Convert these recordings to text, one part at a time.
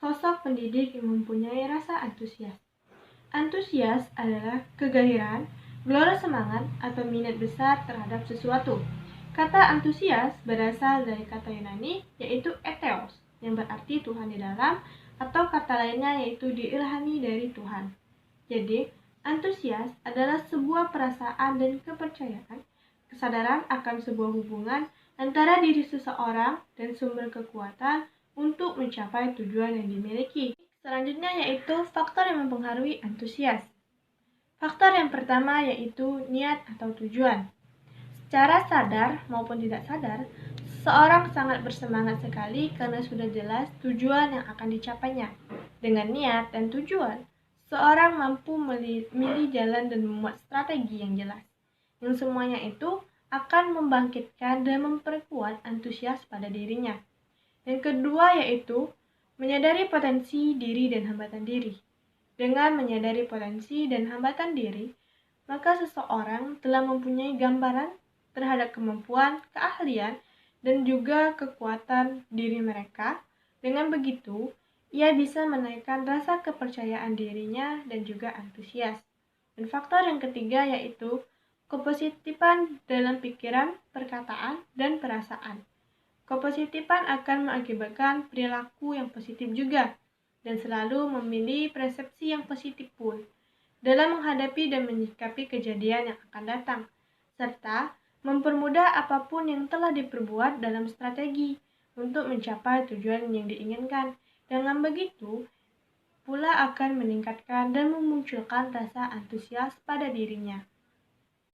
Sosok pendidik yang mempunyai rasa antusias. Antusias adalah kegairahan, gelora semangat, atau minat besar terhadap sesuatu. Kata antusias berasal dari kata Yunani yaitu etheos, yang berarti Tuhan di dalam, atau kata lainnya yaitu diilhami dari Tuhan. Jadi, antusias adalah sebuah perasaan dan kepercayaan, kesadaran akan sebuah hubungan antara diri seseorang dan sumber kekuatan untuk mencapai tujuan yang dimiliki. Selanjutnya yaitu faktor yang mempengaruhi antusias. Faktor yang pertama yaitu niat atau tujuan. Secara sadar maupun tidak sadar, seorang sangat bersemangat sekali karena sudah jelas tujuan yang akan dicapainya. Dengan niat dan tujuan, seorang mampu memilih jalan dan membuat strategi yang jelas. Yang semuanya itu akan membangkitkan dan memperkuat antusias pada dirinya. Yang kedua yaitu menyadari potensi diri dan hambatan diri. Dengan menyadari potensi dan hambatan diri, maka seseorang telah mempunyai gambaran terhadap kemampuan, keahlian, dan juga kekuatan diri mereka. Dengan begitu, ia bisa menaikkan rasa kepercayaan dirinya dan juga antusias. Dan faktor yang ketiga yaitu kepositifan dalam pikiran, perkataan, dan perasaan. Kepositifan akan mengakibatkan perilaku yang positif juga, dan selalu memilih persepsi yang positif pun dalam menghadapi dan menyikapi kejadian yang akan datang, serta mempermudah apapun yang telah diperbuat dalam strategi untuk mencapai tujuan yang diinginkan. Dengan begitu, pula akan meningkatkan dan memunculkan rasa antusias pada dirinya.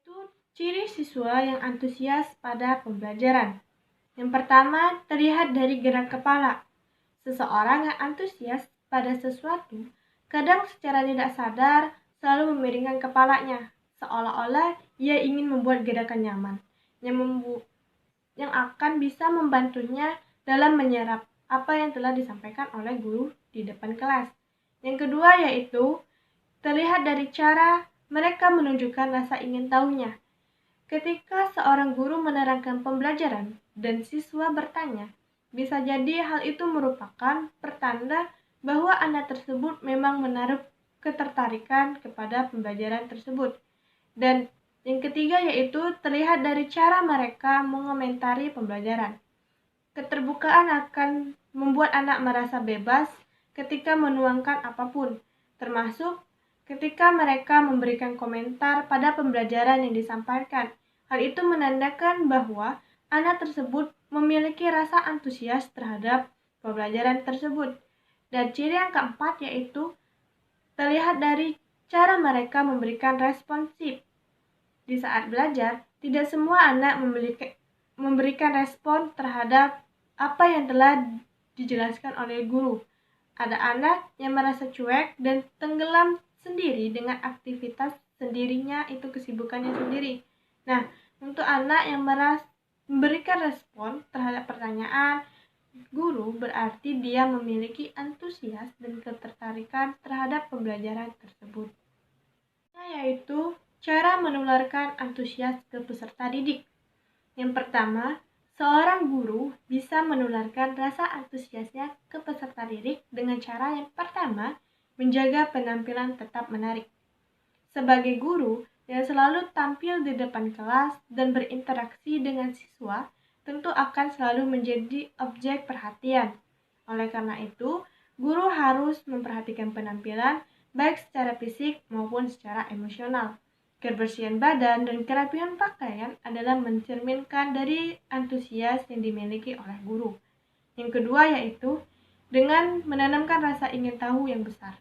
Itu ciri siswa yang antusias pada pembelajaran. Yang pertama, terlihat dari gerak kepala. Seseorang yang antusias pada sesuatu, kadang secara tidak sadar selalu memiringkan kepalanya, seolah-olah ia ingin membuat gerakan nyaman, yang akan bisa membantunya dalam menyerap apa yang telah disampaikan oleh guru di depan kelas. Yang kedua yaitu, terlihat dari cara mereka menunjukkan rasa ingin tahunya. Ketika seorang guru menerangkan pembelajaran dan siswa bertanya, bisa jadi hal itu merupakan pertanda bahwa anak tersebut memang menaruh ketertarikan kepada pembelajaran tersebut. Dan yang ketiga yaitu terlihat dari cara mereka mengomentari pembelajaran. Keterbukaan akan membuat anak merasa bebas ketika menuangkan apapun, termasuk ketika mereka memberikan komentar pada pembelajaran yang disampaikan. Hal itu menandakan bahwa anak tersebut memiliki rasa antusias terhadap pembelajaran tersebut. Dan ciri yang keempat yaitu terlihat dari cara mereka memberikan responsif. Di saat belajar, tidak semua anak memberikan respon terhadap apa yang telah dijelaskan oleh guru. Ada anak yang merasa cuek dan tenggelam sendiri dengan aktivitas sendirinya, itu kesibukannya sendiri. Nah, untuk anak yang memberikan respon terhadap pertanyaan guru, berarti dia memiliki antusias dan ketertarikan terhadap pembelajaran tersebut. Yaitu cara menularkan antusias ke peserta didik. Yang pertama, seorang guru bisa menularkan rasa antusiasnya ke peserta didik dengan cara yang pertama, menjaga penampilan tetap menarik. Sebagai guru yang selalu tampil di depan kelas dan berinteraksi dengan siswa, tentu akan selalu menjadi objek perhatian. Oleh karena itu, guru harus memperhatikan penampilan baik secara fisik maupun secara emosional. Kebersihan badan dan kerapihan pakaian adalah mencerminkan dari antusias yang dimiliki oleh guru. Yang kedua yaitu dengan menanamkan rasa ingin tahu yang besar.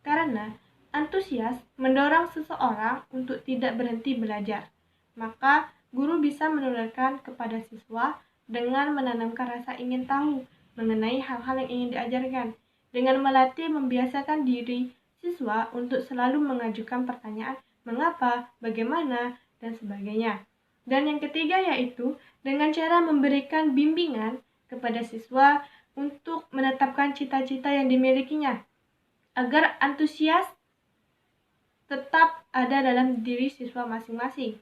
Karena antusias mendorong seseorang untuk tidak berhenti belajar. Maka guru bisa menularkan kepada siswa dengan menanamkan rasa ingin tahu mengenai hal-hal yang ingin diajarkan. Dengan melatih membiasakan diri siswa untuk selalu mengajukan pertanyaan mengapa, bagaimana, dan sebagainya. Dan yang ketiga yaitu dengan cara memberikan bimbingan kepada siswa untuk menetapkan cita-cita yang dimilikinya, agar antusias tetap ada dalam diri siswa masing-masing.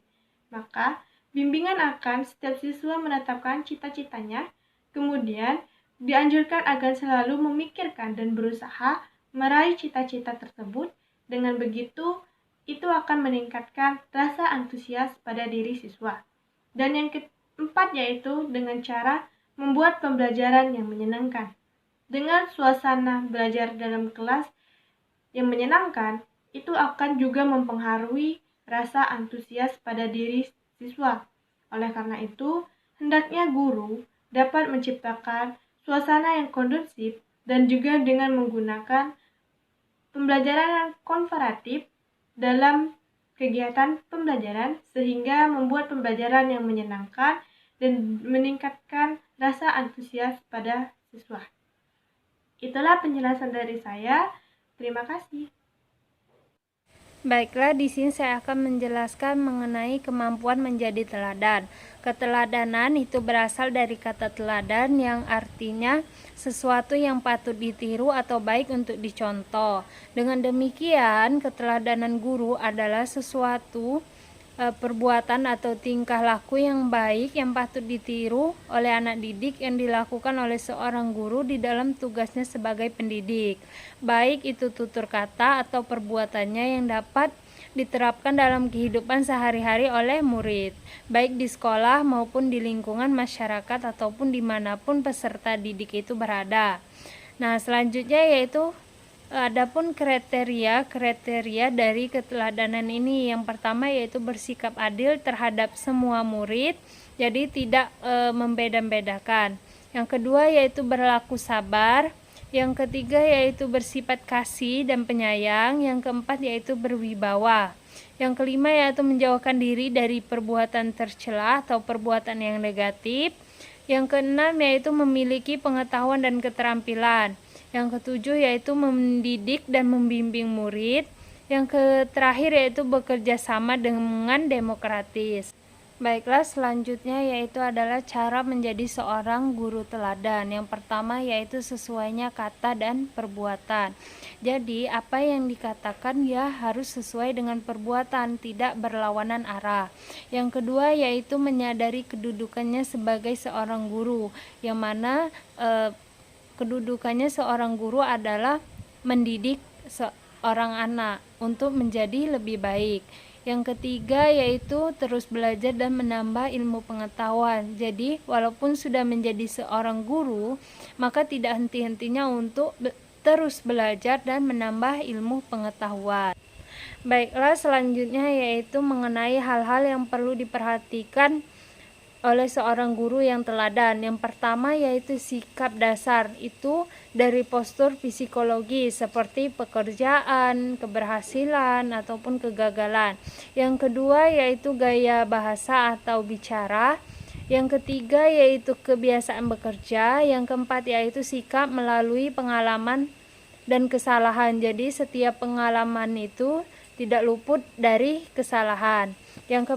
Maka, bimbingan akan setiap siswa menetapkan cita-citanya, kemudian dianjurkan agar selalu memikirkan dan berusaha meraih cita-cita tersebut. Dengan begitu, itu akan meningkatkan rasa antusias pada diri siswa. Dan yang keempat yaitu dengan cara membuat pembelajaran yang menyenangkan. Dengan suasana belajar dalam kelas yang menyenangkan, itu akan juga mempengaruhi rasa antusias pada diri siswa. Oleh karena itu, hendaknya guru dapat menciptakan suasana yang kondusif dan juga dengan menggunakan pembelajaran yang komparatif dalam kegiatan pembelajaran sehingga membuat pembelajaran yang menyenangkan dan meningkatkan rasa antusias pada siswa. Itulah penjelasan dari saya. Terima kasih. Baiklah, di sini saya akan menjelaskan mengenai kemampuan menjadi teladan. Keteladanan itu berasal dari kata teladan yang artinya sesuatu yang patut ditiru atau baik untuk dicontoh. Dengan demikian, keteladanan guru adalah sesuatu perbuatan atau tingkah laku yang baik yang patut ditiru oleh anak didik yang dilakukan oleh seorang guru di dalam tugasnya sebagai pendidik, baik itu tutur kata atau perbuatannya yang dapat diterapkan dalam kehidupan sehari-hari oleh murid, baik di sekolah maupun di lingkungan masyarakat ataupun dimanapun peserta didik itu berada. Nah, selanjutnya yaitu adapun kriteria dari keteladanan ini, yang pertama yaitu bersikap adil terhadap semua murid, jadi tidak membeda-bedakan. Yang kedua yaitu berlaku sabar. Yang ketiga yaitu bersifat kasih dan penyayang. Yang keempat yaitu berwibawa. Yang kelima yaitu menjauhkan diri dari perbuatan tercela atau perbuatan yang negatif. Yang keenam yaitu memiliki pengetahuan dan keterampilan. Yang ketujuh yaitu mendidik dan membimbing murid. Yang terakhir yaitu bekerja sama dengan demokratis. Baiklah, selanjutnya yaitu adalah cara menjadi seorang guru teladan. Yang pertama yaitu sesuainya kata dan perbuatan. Jadi, apa yang dikatakan ya harus sesuai dengan perbuatan, tidak berlawanan arah. Yang kedua yaitu menyadari kedudukannya sebagai seorang guru, yang mana kedudukannya seorang guru adalah mendidik seorang anak untuk menjadi lebih baik. Yang ketiga yaitu terus belajar dan menambah ilmu pengetahuan. Jadi, walaupun sudah menjadi seorang guru, maka tidak henti-hentinya untuk terus belajar dan menambah ilmu pengetahuan. Baiklah, selanjutnya yaitu mengenai hal-hal yang perlu diperhatikan oleh seorang guru yang teladan. Yang pertama yaitu sikap dasar, itu dari postur psikologi seperti pekerjaan, keberhasilan, ataupun kegagalan. Yang kedua yaitu gaya bahasa atau bicara. Yang ketiga yaitu kebiasaan bekerja. Yang keempat yaitu sikap melalui pengalaman dan kesalahan. Jadi setiap pengalaman itu tidak luput dari kesalahan. Yang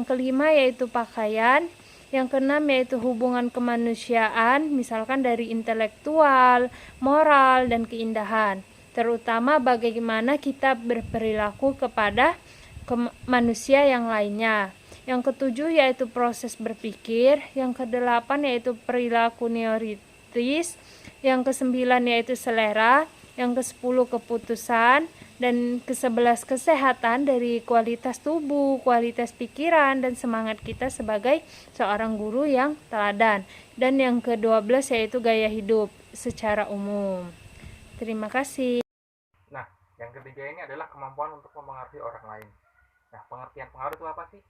kelima yaitu pakaian. Yang keenam yaitu hubungan kemanusiaan, misalkan dari intelektual, moral, dan keindahan. Terutama bagaimana kita berperilaku kepada manusia yang lainnya. Yang ketujuh yaitu proses berpikir. Yang kedelapan yaitu perilaku neoritis. Yang kesembilan yaitu selera. Yang kesepuluh keputusan. Dan ke-11 kesehatan, dari kualitas tubuh, kualitas pikiran, dan semangat kita sebagai seorang guru yang teladan. Dan yang ke-12 yaitu gaya hidup secara umum. Terima kasih. Nah, yang ketiga ini adalah kemampuan untuk mempengaruhi orang lain. Nah, pengertian pengaruh itu apa sih?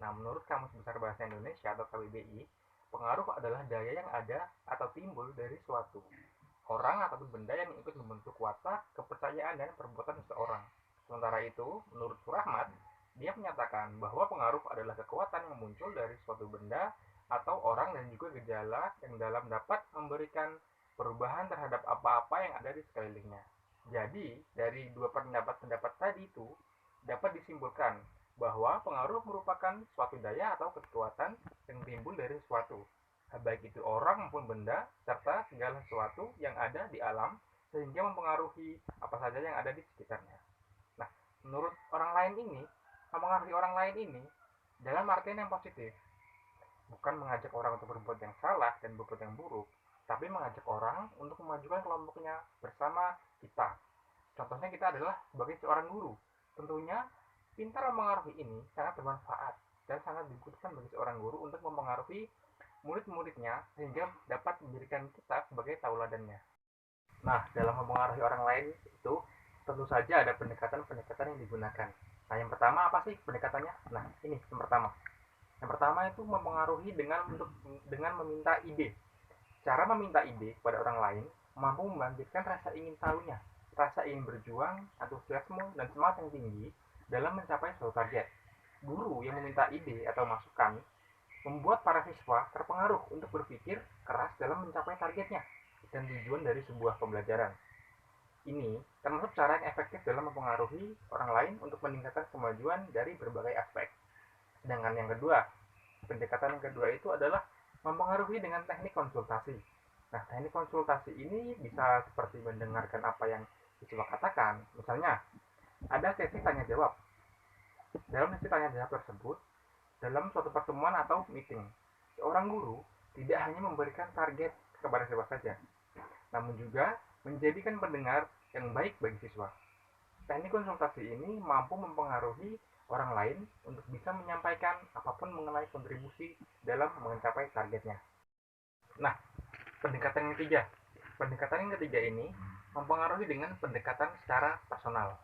Nah, menurut Kamus Besar Bahasa Indonesia atau KBBI, pengaruh adalah daya yang ada atau timbul dari suatu orang ataupun benda yang ikut membentuk watak, kepercayaan, dan perbuatan seseorang. Sementara itu, menurut Surahmat, dia menyatakan bahwa pengaruh adalah kekuatan yang muncul dari suatu benda atau orang dan juga gejala yang dalam dapat memberikan perubahan terhadap apa-apa yang ada di sekelilingnya. Jadi, dari dua pendapat tadi itu dapat disimpulkan bahwa pengaruh merupakan suatu daya atau kekuatan yang timbul dari suatu, baik itu orang maupun benda, serta segala sesuatu yang ada di alam sehingga mempengaruhi apa saja yang ada di sekitarnya. Nah, menurut orang lain ini, mempengaruhi orang lain ini dalam artian yang positif, bukan mengajak orang untuk berbuat yang salah dan berbuat yang buruk, tapi mengajak orang untuk memajukan kelompoknya bersama kita. Contohnya kita adalah sebagai seorang guru. Tentunya pintar mempengaruhi ini sangat bermanfaat dan sangat dibutuhkan bagi seorang guru untuk mempengaruhi murid-muridnya sehingga dapat menjadikan kita sebagai tauladannya. Nah, dalam mempengaruhi orang lain itu tentu saja ada pendekatan-pendekatan yang digunakan. Nah, yang pertama apa sih pendekatannya? Nah, ini yang pertama. Yang pertama itu mempengaruhi dengan meminta ide. Cara meminta ide kepada orang lain mampu membangkitkan rasa ingin tahunya, rasa ingin berjuang, antusiasme, dan semangat yang tinggi dalam mencapai suatu target. Guru yang meminta ide atau masukan membuat para siswa terpengaruh untuk berpikir keras dalam mencapai targetnya dan tujuan dari sebuah pembelajaran. Ini termasuk cara yang efektif dalam mempengaruhi orang lain untuk meningkatkan kemajuan dari berbagai aspek. Sedangkan yang kedua, pendekatan yang kedua itu adalah mempengaruhi dengan teknik konsultasi. Nah, teknik konsultasi ini bisa seperti mendengarkan apa yang siswa katakan. Misalnya, ada sesi tanya jawab. Dalam sesi tanya jawab tersebut, dalam suatu pertemuan atau meeting, seorang guru tidak hanya memberikan target kepada siswa saja, namun juga menjadikan pendengar yang baik bagi siswa. Teknik konsultasi ini mampu mempengaruhi orang lain untuk bisa menyampaikan apapun mengenai kontribusi dalam mencapai targetnya. Nah, pendekatan yang ketiga. Pendekatan yang ketiga ini mempengaruhi dengan pendekatan secara personal.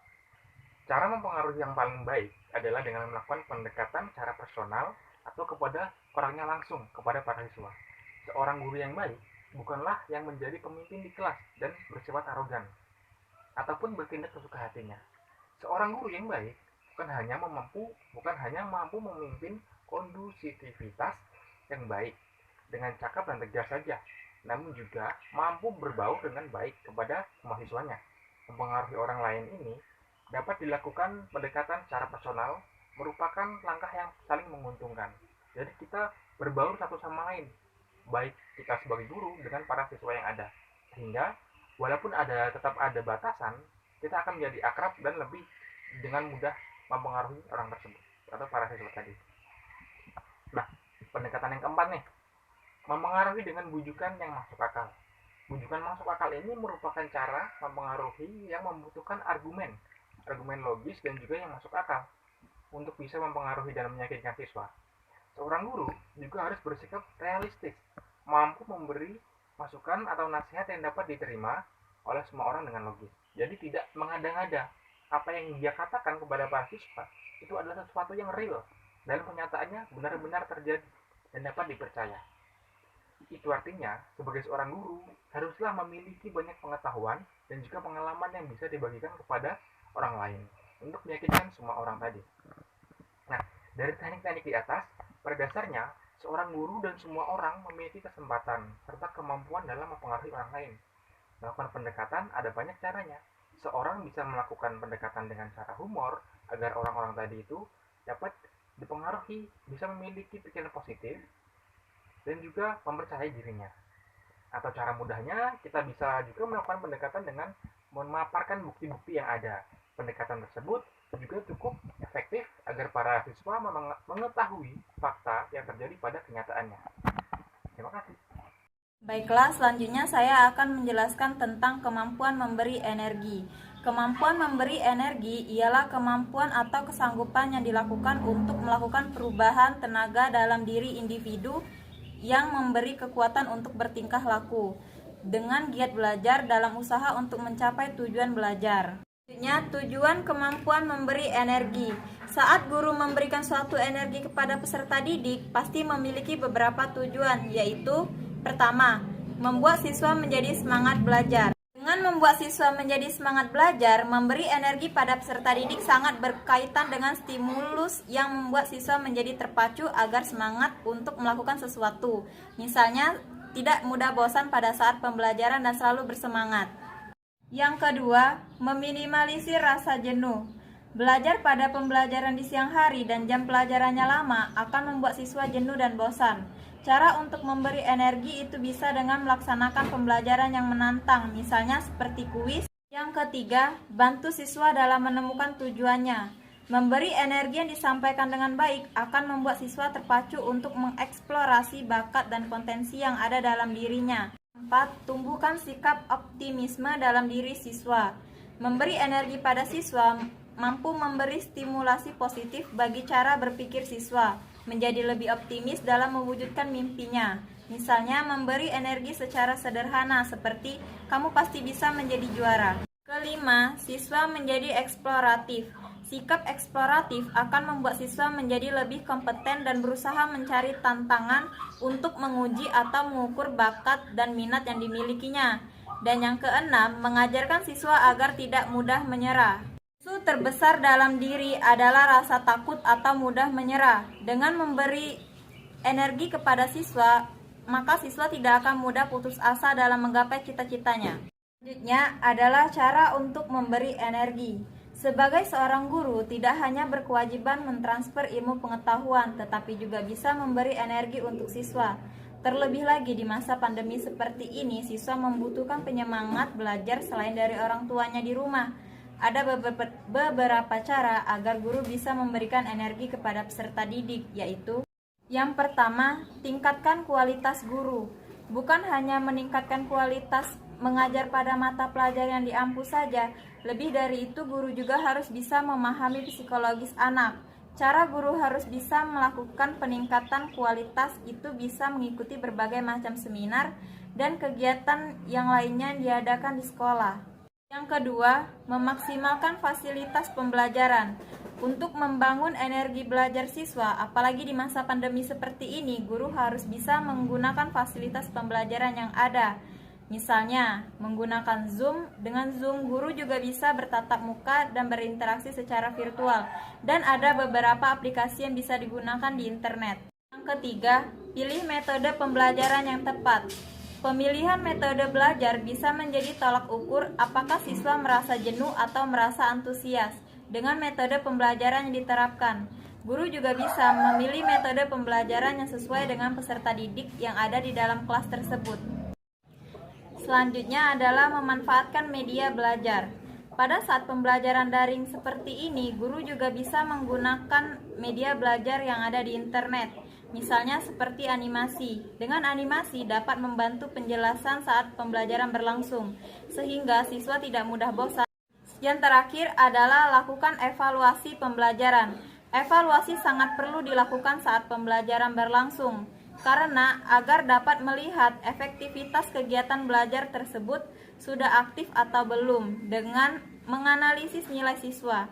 Cara mempengaruhi yang paling baik adalah dengan melakukan pendekatan secara personal atau kepada orangnya langsung, kepada para siswa. Seorang guru yang baik bukanlah yang menjadi pemimpin di kelas dan bersifat arogan, ataupun bertindak sesuka hatinya. Seorang guru yang baik bukan hanya mampu memimpin kondusivitas yang baik dengan cakap dan tegas saja, namun juga mampu berbaur dengan baik kepada mahasiswanya. Mempengaruhi orang lain ini dapat dilakukan pendekatan secara personal, merupakan langkah yang saling menguntungkan. Jadi kita berbaur satu sama lain, baik kita sebagai guru dengan para siswa yang ada, sehingga walaupun tetap ada batasan, kita akan menjadi akrab dan lebih dengan mudah mempengaruhi orang tersebut atau para siswa tadi. Nah, pendekatan yang keempat nih, mempengaruhi dengan bujukan yang masuk akal. Bujukan masuk akal ini merupakan cara mempengaruhi yang membutuhkan argumen logis dan juga yang masuk akal untuk bisa mempengaruhi dan meyakinkan siswa. Seorang guru juga harus bersikap realistis, mampu memberi masukan atau nasihat yang dapat diterima oleh semua orang dengan logis. Jadi tidak mengada-ngada. Apa yang dia katakan kepada para siswa itu adalah sesuatu yang real dan kenyataannya benar-benar terjadi dan dapat dipercaya. Itu artinya sebagai seorang guru haruslah memiliki banyak pengetahuan dan juga pengalaman yang bisa dibagikan kepada orang lain untuk meyakinkan semua orang tadi. Nah, dari teknik-teknik di atas, pada dasarnya seorang guru dan semua orang memiliki kesempatan serta kemampuan dalam mempengaruhi orang lain. Melakukan pendekatan ada banyak caranya. Seorang bisa melakukan pendekatan dengan cara humor agar orang-orang tadi itu dapat dipengaruhi, bisa memiliki pikiran positif dan juga mempercayai dirinya. Atau cara mudahnya kita bisa juga melakukan pendekatan dengan memaparkan bukti-bukti yang ada. Pendekatan tersebut juga cukup efektif agar para siswa mengetahui fakta yang terjadi pada kenyataannya. Terima kasih. Baiklah, selanjutnya saya akan menjelaskan tentang kemampuan memberi energi. Kemampuan memberi energi ialah kemampuan atau kesanggupan yang dilakukan untuk melakukan perubahan tenaga dalam diri individu yang memberi kekuatan untuk bertingkah laku dengan giat belajar dalam usaha untuk mencapai tujuan belajar. Selanjutnya, tujuan kemampuan memberi energi. Saat guru memberikan suatu energi kepada peserta didik, pasti memiliki beberapa tujuan, yaitu pertama, membuat siswa menjadi semangat belajar. Dengan membuat siswa menjadi semangat belajar, memberi energi pada peserta didik sangat berkaitan dengan stimulus yang membuat siswa menjadi terpacu agar semangat untuk melakukan sesuatu. Misalnya, tidak mudah bosan pada saat pembelajaran dan selalu bersemangat. Yang kedua, meminimalisir rasa jenuh. Belajar pada pembelajaran di siang hari dan jam pelajarannya lama akan membuat siswa jenuh dan bosan. Cara untuk memberi energi itu bisa dengan melaksanakan pembelajaran yang menantang, misalnya seperti kuis. Yang ketiga, bantu siswa dalam menemukan tujuannya. Memberi energi yang disampaikan dengan baik akan membuat siswa terpacu untuk mengeksplorasi bakat dan potensi yang ada dalam dirinya. 4. Tumbuhkan sikap optimisme dalam diri siswa. Memberi energi pada siswa mampu memberi stimulasi positif bagi cara berpikir siswa, menjadi lebih optimis dalam mewujudkan mimpinya. Misalnya memberi energi secara sederhana seperti kamu pasti bisa menjadi juara. Kelima, siswa menjadi eksploratif. Sikap eksploratif akan membuat siswa menjadi lebih kompeten dan berusaha mencari tantangan untuk menguji atau mengukur bakat dan minat yang dimilikinya. Dan yang keenam, mengajarkan siswa agar tidak mudah menyerah. Musuh terbesar dalam diri adalah rasa takut atau mudah menyerah. Dengan memberi energi kepada siswa, maka siswa tidak akan mudah putus asa dalam menggapai cita-citanya. Selanjutnya adalah cara untuk memberi energi. Sebagai seorang guru, tidak hanya berkewajiban mentransfer ilmu pengetahuan, tetapi juga bisa memberi energi untuk siswa. Terlebih lagi di masa pandemi seperti ini, siswa membutuhkan penyemangat belajar selain dari orang tuanya di rumah. Ada beberapa cara agar guru bisa memberikan energi kepada peserta didik, yaitu yang pertama, tingkatkan kualitas guru. Bukan hanya meningkatkan kualitas mengajar pada mata pelajaran yang di ampu saja, lebih dari itu guru juga harus bisa memahami psikologis anak. Cara guru harus bisa melakukan peningkatan kualitas itu bisa mengikuti berbagai macam seminar dan kegiatan yang lainnya yang diadakan di sekolah. Yang kedua, memaksimalkan fasilitas pembelajaran. Untuk membangun energi belajar siswa, apalagi di masa pandemi seperti ini, guru harus bisa menggunakan fasilitas pembelajaran yang ada. Misalnya, menggunakan Zoom. Dengan Zoom, guru juga bisa bertatap muka dan berinteraksi secara virtual. Dan ada beberapa aplikasi yang bisa digunakan di internet. Yang ketiga, pilih metode pembelajaran yang tepat. Pemilihan metode belajar bisa menjadi tolak ukur apakah siswa merasa jenuh atau merasa antusias dengan metode pembelajaran yang diterapkan. Guru juga bisa memilih metode pembelajaran yang sesuai dengan peserta didik yang ada di dalam kelas tersebut. Selanjutnya adalah memanfaatkan media belajar. Pada saat pembelajaran daring seperti ini, guru juga bisa menggunakan media belajar yang ada di internet. Misalnya seperti animasi. Dengan animasi dapat membantu penjelasan saat pembelajaran berlangsung, sehingga siswa tidak mudah bosan. Yang terakhir adalah lakukan evaluasi pembelajaran. Evaluasi sangat perlu dilakukan saat pembelajaran berlangsung, karena agar dapat melihat efektivitas kegiatan belajar tersebut sudah aktif atau belum dengan menganalisis nilai siswa.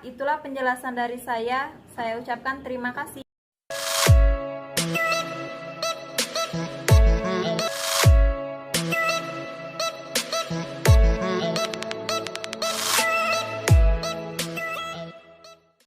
Itulah penjelasan dari saya ucapkan terima kasih.